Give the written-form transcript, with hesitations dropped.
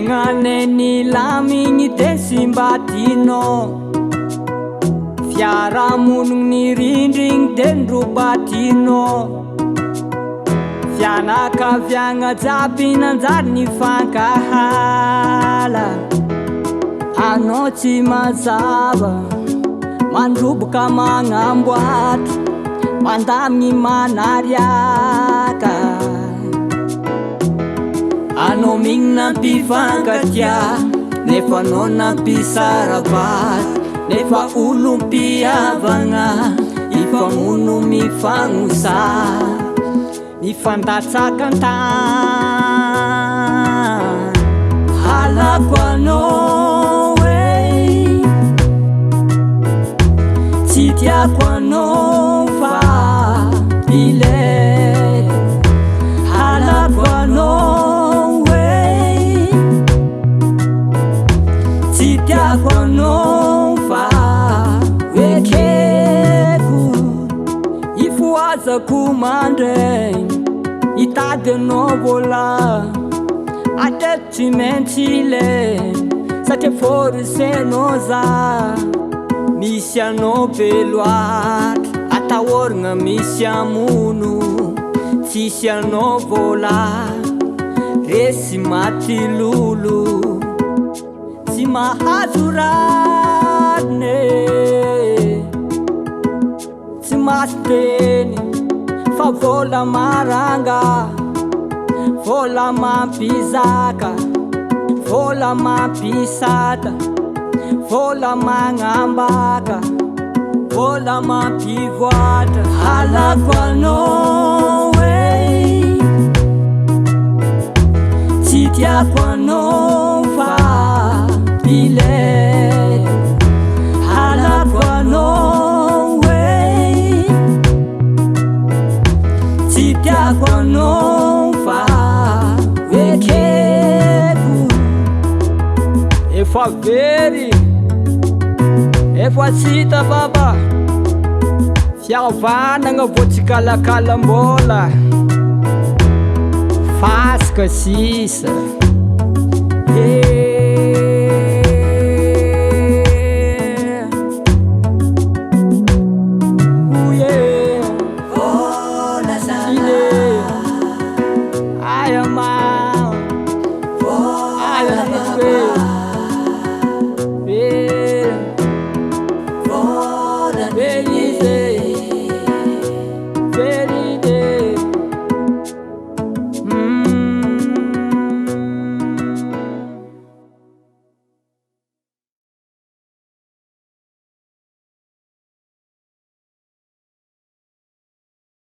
Fiaignaneny lamigny de sy mba tianao, fiarahamonigny rindrigny de ndrobatinao, fianakaviagna jiaby nanjary nifankahala. Anao tsy mazava mandroboka magnamboatra, mandamigny manariaka. Anao migny nampifankatia, nefa anao nampisarabary, nefa olom-piavagna ifagnono mifagnosa, mifandatsaka an-tany. Halako anao tsy tiako anao fa ilay. Halako anao tsy tiako anao fa ekeko. Ifoazako mandray hitady anao vola, ateto tsy maintsy ilay, satria fôrisenao za. Misy anao be loatra, atahoragna misy amono, tsisy anao vola resy maty lolo. Tsy mahazo radine, tsy maso teny, fa vola maranga, vola mampizaka, vola mampisata, vola magnambaka, vola mampivoatra. Halako anao tsy tiako anao fa ilay. Halako anao tsy tiako anao fa ekeko. Efa very, efa tsy hita baba, fiavanagna vô tsy kalakalam-bola, fasika sisa. Vola sana, aya mama, aya nitwe, vola